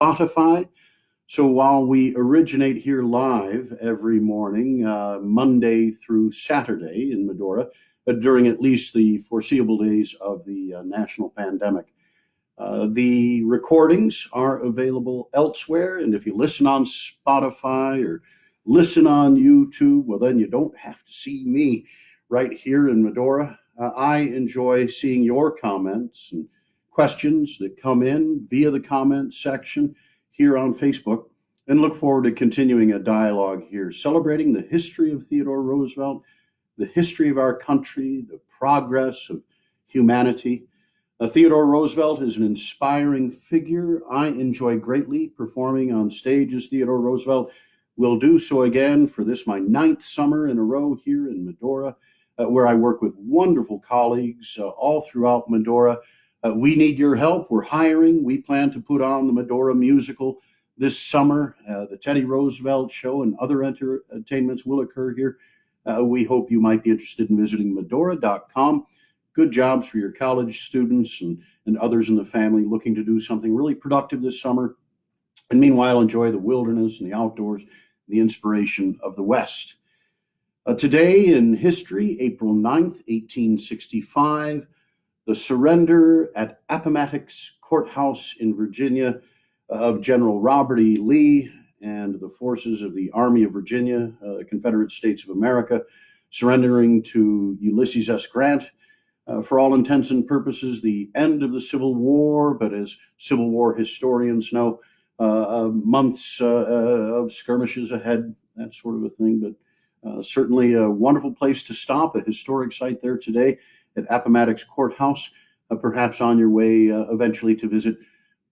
Spotify. So while we originate here live every morning, Monday through Saturday in Medora, during at least the foreseeable days of the national pandemic, the recordings are available elsewhere. And if you listen on Spotify or listen on YouTube, well, then you don't have to see me right here in Medora. I enjoy seeing your comments and questions that come in via the comment section here on Facebook, and look forward to continuing a dialogue here, celebrating the history of Theodore Roosevelt, the history of our country, the progress of humanity. Theodore Roosevelt is an inspiring figure. I enjoy greatly performing on stage as Theodore Roosevelt. Will do so again for this, my 9th summer in a row here in Medora, where I work with wonderful colleagues all throughout Medora. We need your help. We're hiring. We plan to put on the Medora musical this summer. The Teddy Roosevelt Show and other entertainments will occur here. We hope you might be interested in visiting Medora.com. Good jobs for your college students and others in the family looking to do something really productive this summer. And meanwhile, enjoy the wilderness and the outdoors, the inspiration of the West. Today in history, April 9th, 1865, the surrender at Appomattox Courthouse in Virginia of General Robert E. Lee and the forces of the Army of Virginia, Confederate States of America, surrendering to Ulysses S. Grant. For all intents and purposes, the end of the Civil War, but as Civil War historians know, months of skirmishes ahead, that sort of a thing. But certainly a wonderful place to stop, a historic site there today at Appomattox Courthouse, perhaps on your way eventually to visit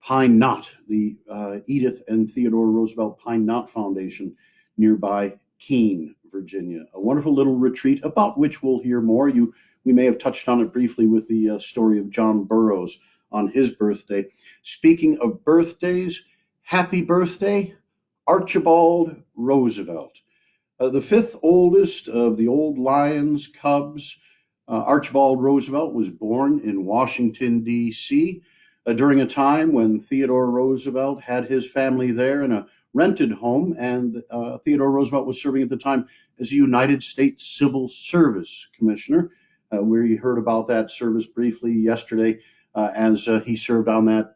Pine Knot, the Edith and Theodore Roosevelt Pine Knot Foundation nearby Keene, Virginia. A wonderful little retreat about which we'll hear more. We may have touched on it briefly with the story of John Burroughs on his birthday. Speaking of birthdays, happy birthday, Archibald Roosevelt. The 5th oldest of the old Lions Cubs, Archibald Roosevelt was born in Washington, D.C., during a time when Theodore Roosevelt had his family there in a rented home, and Theodore Roosevelt was serving at the time as a United States Civil Service Commissioner. We heard about that service briefly yesterday as he served on that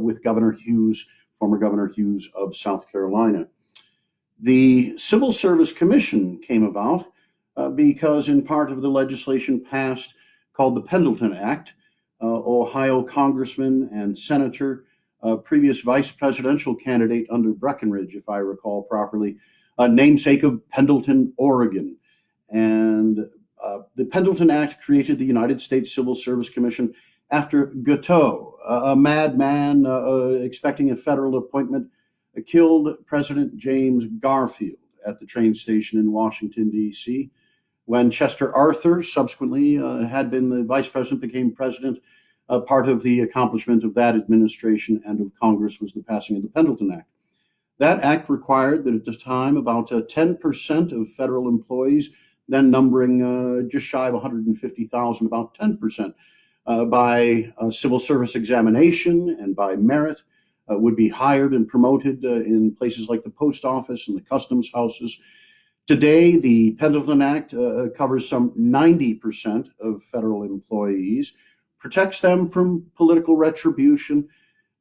with Governor Hughes, former Governor Hughes of South Carolina. The Civil Service Commission came about because in part of the legislation passed called the Pendleton Act, Ohio Congressman and Senator, previous vice presidential candidate under Breckinridge, if I recall properly, namesake of Pendleton, Oregon. And the Pendleton Act created the United States Civil Service Commission after Guiteau, a madman expecting a federal appointment, killed President James Garfield at the train station in Washington, D.C. When Chester Arthur subsequently had been the vice president, became president, part of the accomplishment of that administration and of Congress was the passing of the Pendleton Act. That act required that at the time about 10% of federal employees, then numbering just shy of 150,000, about 10%, by civil service examination and by merit, would be hired and promoted in places like the post office and the customs houses. Today, the Pendleton Act covers some 90% of federal employees, protects them from political retribution.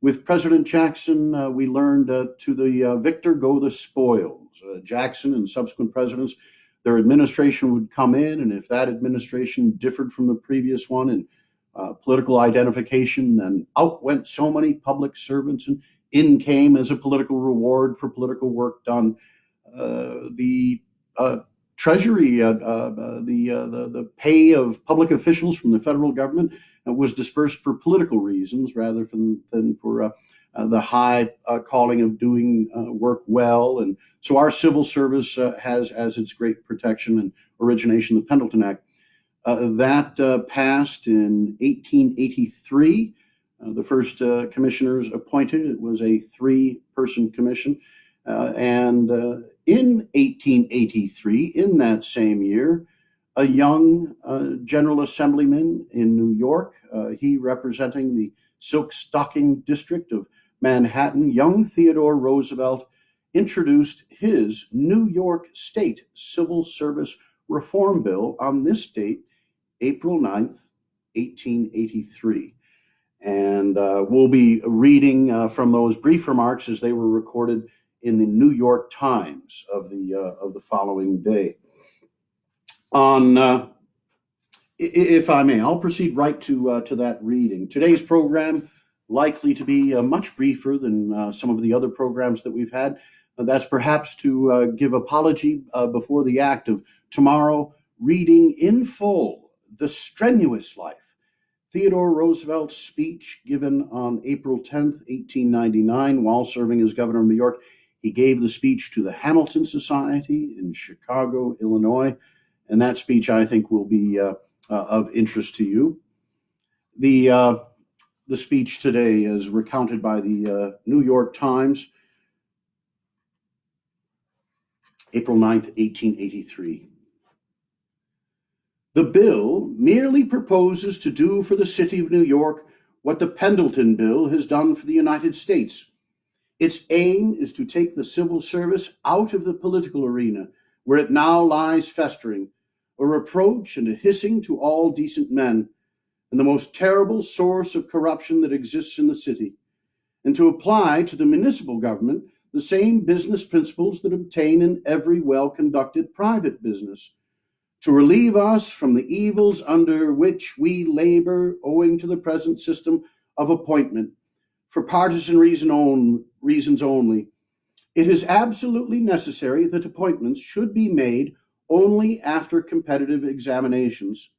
With President Jackson, we learned to the victor go the spoils. Jackson and subsequent presidents, their administration would come in, and if that administration differed from the previous one in political identification, then out went so many public servants, and in came, as a political reward for political work done, the Treasury, the pay of public officials from the federal government was dispersed for political reasons rather than for the high calling of doing work well. And so our civil service has as its great protection and origination the Pendleton Act. That passed in 1883. The first commissioners appointed. It was a 3-person commission. And in 1883, in that same year, a young General Assemblyman in New York, he representing the Silk Stocking District of Manhattan, young Theodore Roosevelt introduced his New York State Civil Service Reform Bill on this date, April 9th, 1883. And we'll be reading from those brief remarks as they were recorded in the New York Times of the following day. If I may, I'll proceed right to that reading. Today's program likely to be much briefer than some of the other programs that we've had. That's perhaps to give apology before the act of tomorrow, reading in full The Strenuous Life, Theodore Roosevelt's speech given on April 10th, 1899, while serving as governor of New York. He gave the speech to the Hamilton Society in Chicago, Illinois, and that speech, I think, will be of interest to you. The speech today is recounted by the New York Times, April 9th, 1883. The bill merely proposes to do for the city of New York what the Pendleton Bill has done for the United States. Its aim is to take the civil service out of the political arena, where it now lies festering, a reproach and a hissing to all decent men, and the most terrible source of corruption that exists in the city, and to apply to the municipal government the same business principles that obtain in every well-conducted private business, to relieve us from the evils under which we labor owing to the present system of appointment, for partisan reasons only. It is absolutely necessary that appointments should be made only after competitive examinations.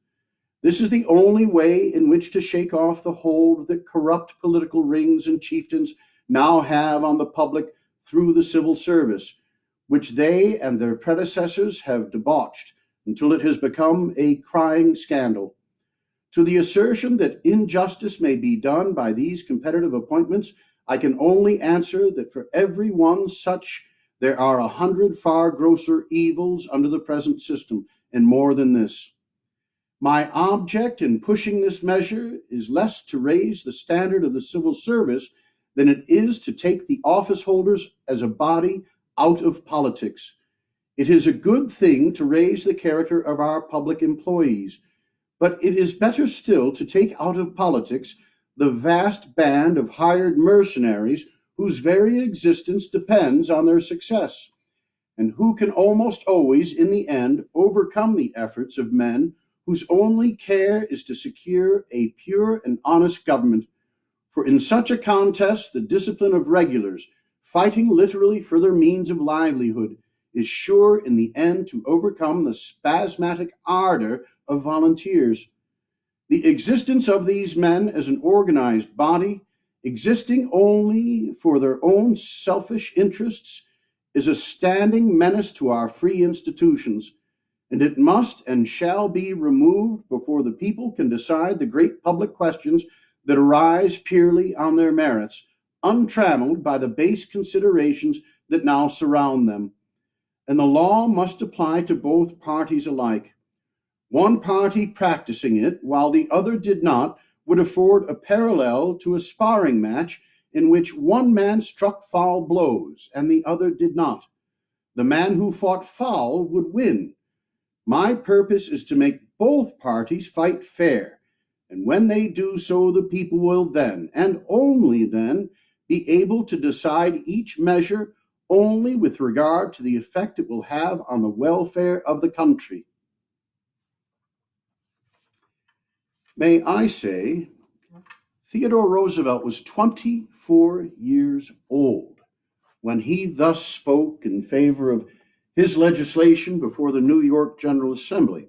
This is the only way in which to shake off the hold that corrupt political rings and chieftains now have on the public through the civil service, which they and their predecessors have debauched until it has become a crying scandal. To the assertion that injustice may be done by these competitive appointments, I can only answer that for every one such there are 100 far grosser evils under the present system, and more than this. My object in pushing this measure is less to raise the standard of the civil service than it is to take the office holders as a body out of politics. It is a good thing to raise the character of our public employees, but it is better still to take out of politics the vast band of hired mercenaries whose very existence depends on their success, and who can almost always, in the end, overcome the efforts of men whose only care is to secure a pure and honest government. For in such a contest, the discipline of regulars, fighting literally for their means of livelihood, is sure in the end to overcome the spasmodic ardor of volunteers. The existence of these men as an organized body, existing only for their own selfish interests, is a standing menace to our free institutions, and it must and shall be removed before the people can decide the great public questions that arise purely on their merits, untrammeled by the base considerations that now surround them. And the law must apply to both parties alike. One party practicing it, while the other did not, would afford a parallel to a sparring match in which one man struck foul blows and the other did not. The man who fought foul would win. My purpose is to make both parties fight fair, and when they do so, the people will then, and only then, be able to decide each measure only with regard to the effect it will have on the welfare of the country. May I say, Theodore Roosevelt was 24 years old when he thus spoke in favor of his legislation before the New York General Assembly.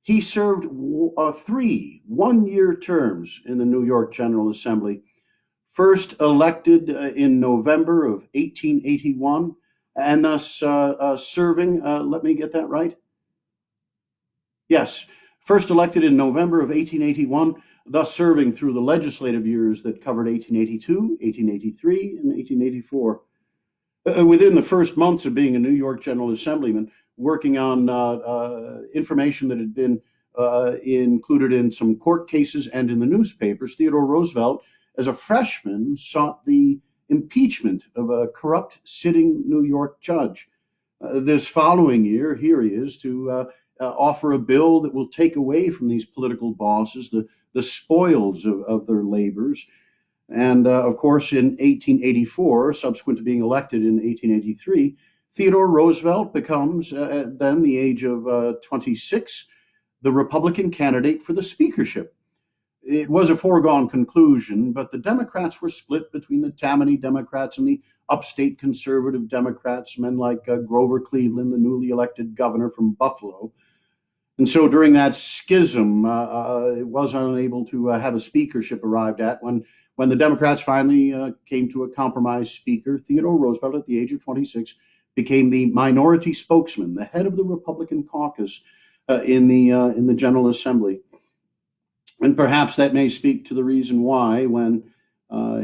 He served 3 one-year terms in the New York General Assembly, first elected in November of 1881, and thus serving, let me get that right? Yes, first elected in November of 1881, thus serving through the legislative years that covered 1882, 1883, and 1884. Within the first months of being a New York General Assemblyman, working on information that had been included in some court cases and in the newspapers, Theodore Roosevelt as a freshman, sought the impeachment of a corrupt sitting New York judge. This following year, here he is to offer a bill that will take away from these political bosses the spoils of their labors. And of course, in 1884, subsequent to being elected in 1883, Theodore Roosevelt becomes, at then the age of 26, the Republican candidate for the speakership. It was a foregone conclusion, but the Democrats were split between the Tammany Democrats and the upstate conservative Democrats, men like Grover Cleveland, the newly elected governor from Buffalo. And so during that schism, it was unable to have a speakership arrived at. When the Democrats finally came to a compromise speaker, Theodore Roosevelt, at the age of 26, became the minority spokesman, the head of the Republican caucus in the General Assembly. And perhaps that may speak to the reason why, when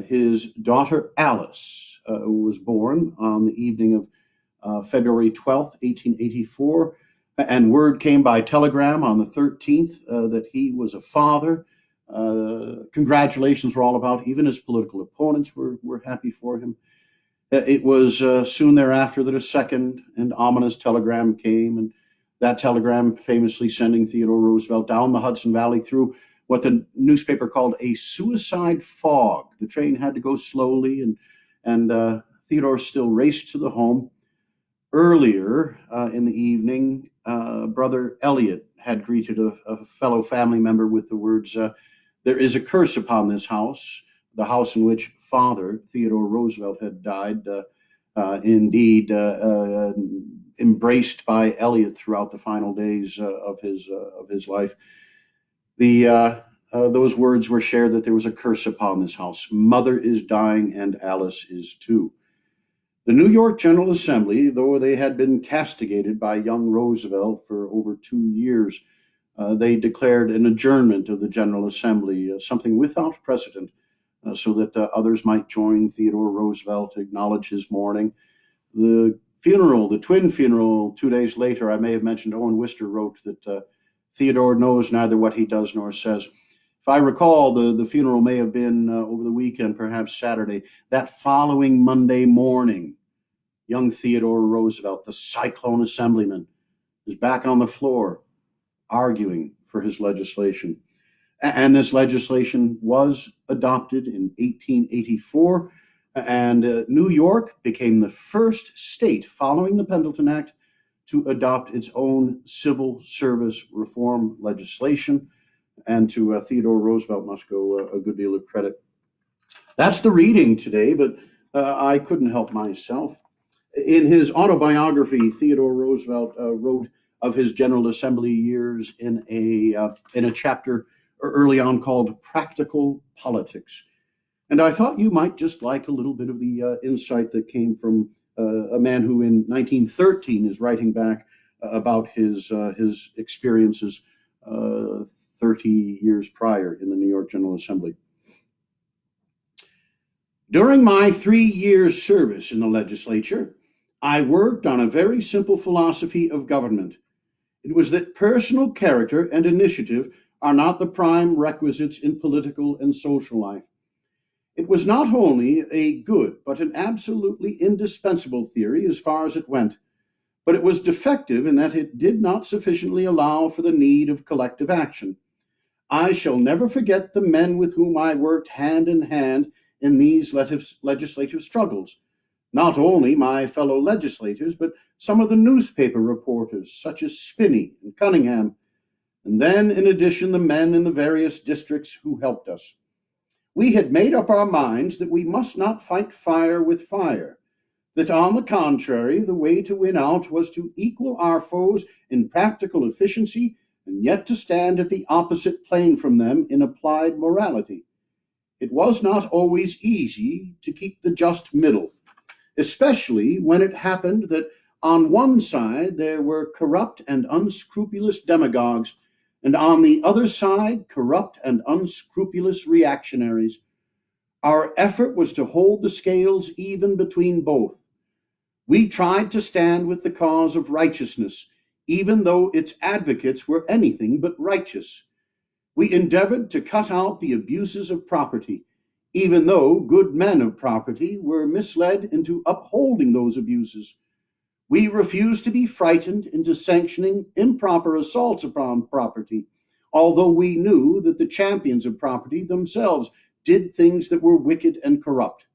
his daughter Alice was born on the evening of February 12th, 1884, and word came by telegram on the 13th that he was a father. Congratulations were all about. Even his political opponents were happy for him. It was soon thereafter that a second and ominous telegram came, and that telegram famously sending Theodore Roosevelt down the Hudson Valley through what the newspaper called a suicide fog. The train had to go slowly, and Theodore still raced to the home. Earlier in the evening, Brother Elliot had greeted a fellow family member with the words, "There is a curse upon this house," the house in which Father Theodore Roosevelt had died, indeed embraced by Elliot throughout the final days of his life. Those words were shared, that there was a curse upon this house. Mother is dying, and Alice is too. The New York General Assembly, though they had been castigated by young Roosevelt for over 2 years, they declared an adjournment of the General Assembly, something without precedent, so that others might join Theodore Roosevelt, acknowledge his mourning. The funeral, the twin funeral, 2 days later, I may have mentioned, Owen Wister wrote that Theodore knows neither what he does nor says. If I recall, the funeral may have been over the weekend, perhaps Saturday. That following Monday morning, young Theodore Roosevelt, the Cyclone Assemblyman, is back on the floor arguing for his legislation. And this legislation was adopted in 1884, and New York became the first state following the Pendleton Act to adopt its own civil service reform legislation. And to Theodore Roosevelt must go a good deal of credit. That's the reading today, but I couldn't help myself. In his autobiography, Theodore Roosevelt wrote of his General Assembly years in a chapter early on called Practical Politics. And I thought you might just like a little bit of the insight that came from a man who in 1913 is writing back about his experiences 30 years prior in the New York General Assembly. During my 3 years' service in the legislature, I worked on a very simple philosophy of government. It was that personal character and initiative are not the prime requisites in political and social life. It was not only a good, but an absolutely indispensable theory as far as it went, but it was defective in that it did not sufficiently allow for the need of collective action. I shall never forget the men with whom I worked hand in hand in these legislative struggles. Not only my fellow legislators, but some of the newspaper reporters, such as Spinney and Cunningham, and then, in addition, the men in the various districts who helped us. We had made up our minds that we must not fight fire with fire, that on the contrary, the way to win out was to equal our foes in practical efficiency and yet to stand at the opposite plane from them in applied morality. It was not always easy to keep the just middle, especially when it happened that on one side there were corrupt and unscrupulous demagogues, and on the other side corrupt and unscrupulous reactionaries. Our effort was to hold the scales even between both. We tried to stand with the cause of righteousness, even though its advocates were anything but righteous. We endeavored to cut out the abuses of property, even though good men of property were misled into upholding those abuses. We refused to be frightened into sanctioning improper assaults upon property, although we knew that the champions of property themselves did things that were wicked and corrupt.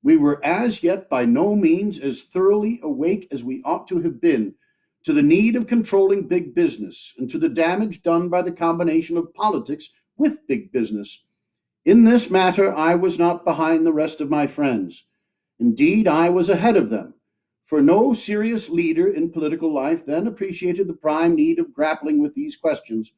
We were as yet by no means as thoroughly awake as we ought to have been to the need of controlling big business and to the damage done by the combination of politics with big business. In this matter, I was not behind the rest of my friends. Indeed, I was ahead of them, for no serious leader in political life then appreciated the prime need of grappling with these questions.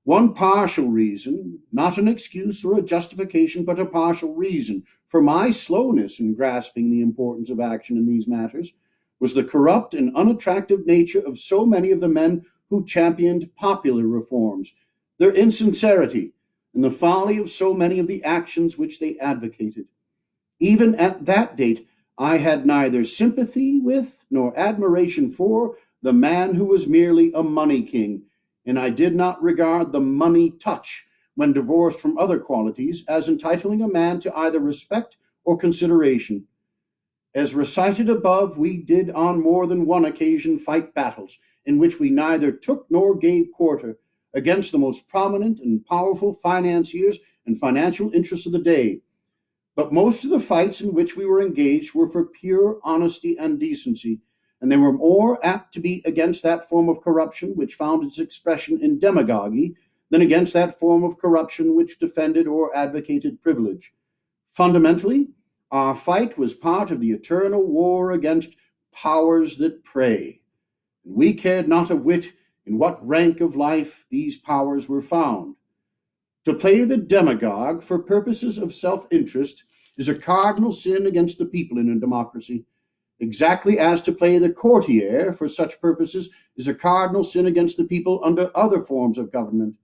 One partial reason, not an excuse or a justification, but a partial reason for my slowness in grasping the importance of action in these matters, was the corrupt and unattractive nature of so many of the men who championed popular reforms, their insincerity, and the folly of so many of the actions which they advocated. Even at that date, I had neither sympathy with nor admiration for the man who was merely a money king, and I did not regard the money touch, when divorced from other qualities, as entitling a man to either respect or consideration. As recited above, we did on more than one occasion fight battles in which we neither took nor gave quarter against the most prominent and powerful financiers and financial interests of the day. But most of the fights in which we were engaged were for pure honesty and decency, and they were more apt to be against that form of corruption which found its expression in demagogy than against that form of corruption which defended or advocated privilege. Fundamentally, our fight was part of the eternal war against powers that prey, and we cared not a whit in what rank of life these powers were found. To play the demagogue for purposes of self-interest is a cardinal sin against the people in a democracy, exactly as to play the courtier for such purposes is a cardinal sin against the people under other forms of government.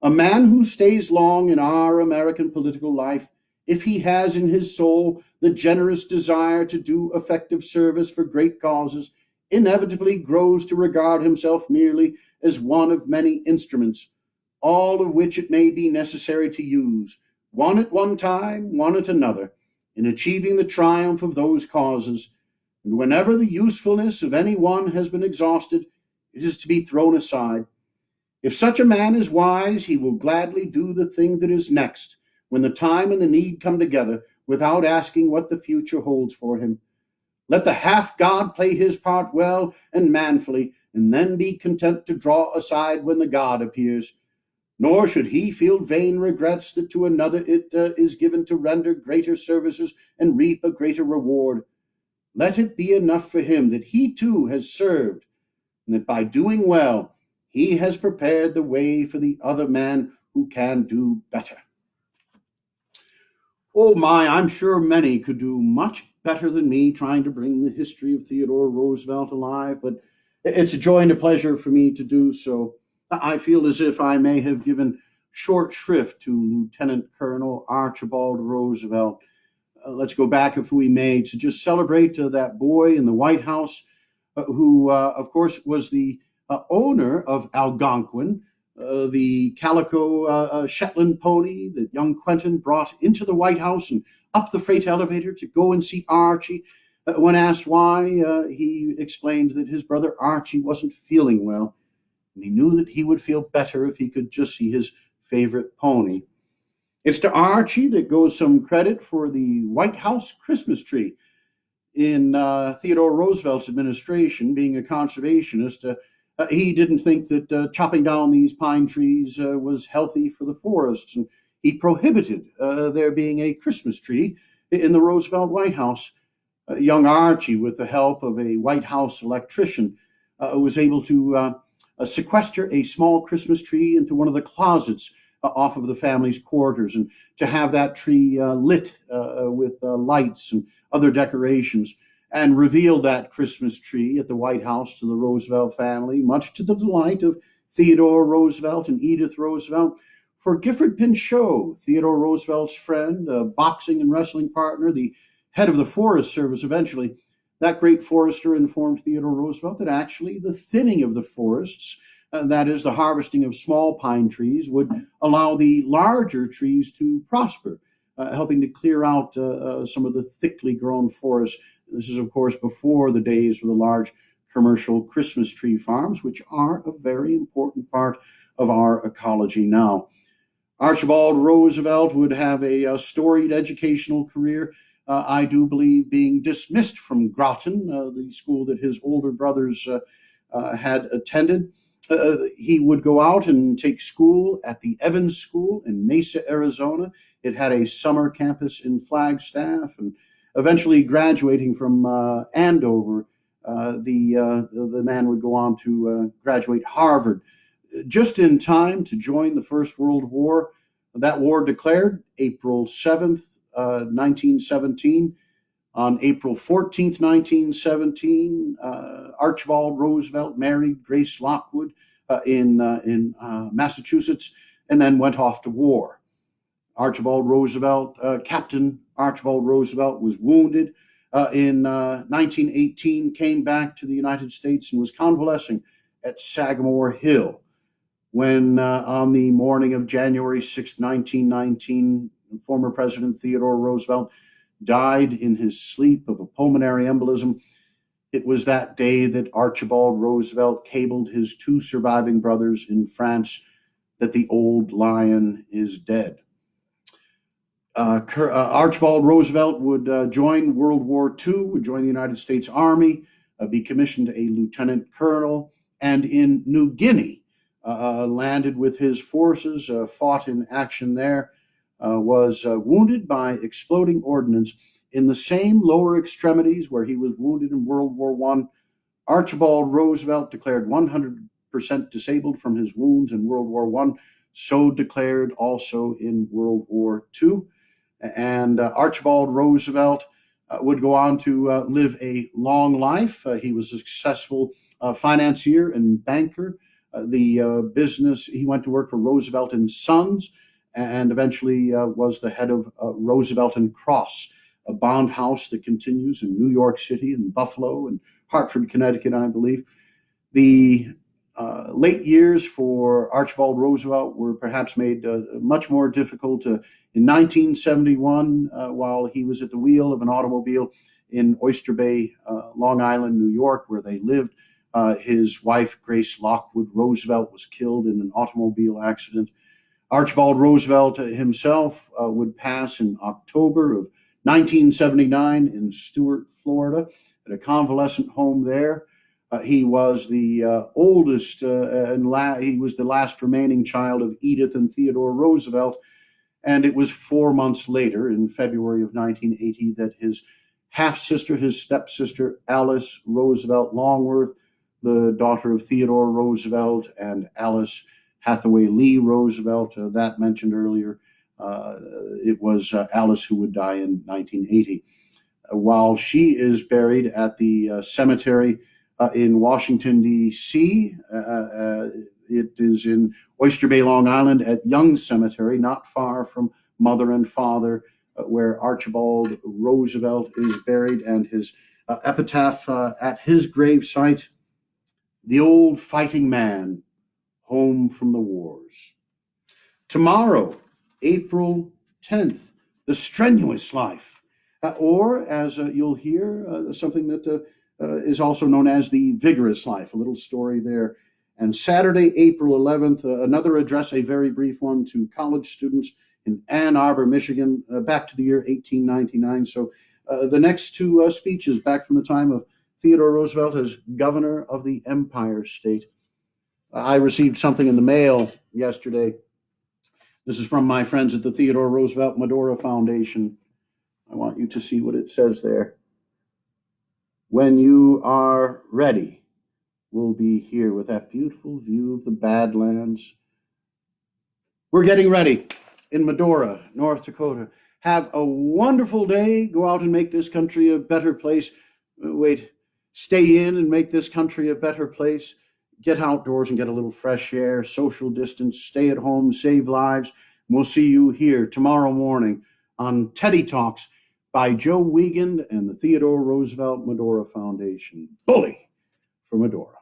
A man who stays long in our American political life, if he has in his soul the generous desire to do effective service for great causes, inevitably grows to regard himself merely as one of many instruments, all of which it may be necessary to use, one at one time, one at another, in achieving the triumph of those causes. And whenever the usefulness of any one has been exhausted, it is to be thrown aside. If such a man is wise, he will gladly do the thing that is next, when the time and the need come together, without asking what the future holds for him. Let the half-god play his part well and manfully, and then be content to draw aside when the god appears. Nor should he feel vain regrets that to another it is given to render greater services and reap a greater reward. Let it be enough for him that he too has served, and that by doing well, he has prepared the way for the other man who can do better. Oh my, I'm sure many could do much better than me trying to bring the history of Theodore Roosevelt alive, but it's a joy and a pleasure for me to do so. I feel as if I may have given short shrift to Lieutenant Colonel Archibald Roosevelt. Let's go back, if we may, to just celebrate that boy in the White House who, of course, was the owner of Algonquin, the calico Shetland pony that young Quentin brought into the White House and up the freight elevator to go and see Archie. When asked why, he explained that his brother Archie wasn't feeling well, and he knew that he would feel better if he could just see his favorite pony. It's to Archie that goes some credit for the White House Christmas tree. In Theodore Roosevelt's administration, being a conservationist, he didn't think that chopping down these pine trees was healthy for the forests, and he prohibited there being a Christmas tree in the Roosevelt White House. Young Archie, with the help of a White House electrician, was able to sequester a small Christmas tree into one of the closets off of the family's quarters, and to have that tree lit with lights and other decorations, and revealed that Christmas tree at the White House to the Roosevelt family, much to the delight of Theodore Roosevelt and Edith Roosevelt. For Gifford Pinchot, Theodore Roosevelt's friend, a boxing and wrestling partner, the head of the Forest Service eventually, that great forester informed Theodore Roosevelt that actually the thinning of the forests, that is, the harvesting of small pine trees, would allow the larger trees to prosper, helping to clear out some of the thickly grown forests. This is, of course, before the days of the large commercial Christmas tree farms, which are a very important part of our ecology now. Archibald Roosevelt would have a storied educational career. I do believe being dismissed from Groton, the school that his older brothers had attended. He would go out and take school at the Evans School in Mesa, Arizona. It had a summer campus in Flagstaff, and eventually graduating from Andover, the man would go on to graduate Harvard, just in time to join the First World War. That war declared April 7th, 1917. On April 14th, 1917, Archibald Roosevelt married Grace Lockwood in Massachusetts, and then went off to war. Archibald Roosevelt, Captain Archibald Roosevelt, was wounded in 1918, came back to the United States, and was convalescing at Sagamore Hill when on the morning of January 6, 1919, former President Theodore Roosevelt died in his sleep of a pulmonary embolism. It was that day that Archibald Roosevelt cabled his two surviving brothers in France that the old lion is dead. Archibald Roosevelt would join World War II, would join the United States Army, be commissioned a lieutenant colonel, and in New Guinea landed with his forces, fought in action there, was wounded by exploding ordnance in the same lower extremities where he was wounded in World War I. Archibald Roosevelt declared 100% disabled from his wounds in World War I, so declared also in World War II. And Archibald Roosevelt would go on to live a long life. He was a successful financier and banker. He went to work for Roosevelt and Sons, and eventually was the head of Roosevelt and Cross, a bond house that continues in New York City and Buffalo and Hartford, Connecticut, I believe. The late years for Archibald Roosevelt were perhaps made much more difficult. In 1971, while he was at the wheel of an automobile in Oyster Bay, Long Island, New York, where they lived, his wife, Grace Lockwood Roosevelt, was killed in an automobile accident. Archibald Roosevelt himself would pass in October of 1979 in Stuart, Florida, at a convalescent home there. He was the oldest he was the last remaining child of Edith and Theodore Roosevelt. And it was 4 months later, in February of 1980, that his half-sister, his stepsister, Alice Roosevelt Longworth, the daughter of Theodore Roosevelt and Alice Hathaway Lee Roosevelt, that mentioned earlier, it was Alice who would die in 1980. While she is buried at the cemetery in Washington, D.C., it is in Oyster Bay, Long Island, at Young Cemetery, not far from Mother and Father, where Archibald Roosevelt is buried, and his epitaph at his gravesite, "The old fighting man, home from the wars." Tomorrow, April 10th, the strenuous life, or as you'll hear, something that is also known as the vigorous life, a little story there. And Saturday, April 11th, another address, a very brief one, to college students in Ann Arbor, Michigan, back to the year 1899. So the next two speeches back from the time of Theodore Roosevelt as governor of the Empire State. I received something in the mail yesterday. This is from my friends at the Theodore Roosevelt Medora Foundation. I want you to see what it says there. "When you are ready, we'll be here with that beautiful view of the Badlands." We're getting ready in Medora, North Dakota. Have a wonderful day. Go out and make this country a better place. Stay in and make this country a better place. Get outdoors and get a little fresh air, social distance, stay at home, save lives. We'll see you here tomorrow morning on Teddy Talks by Joe Wiegand and the Theodore Roosevelt Medora Foundation. Bully for Medora.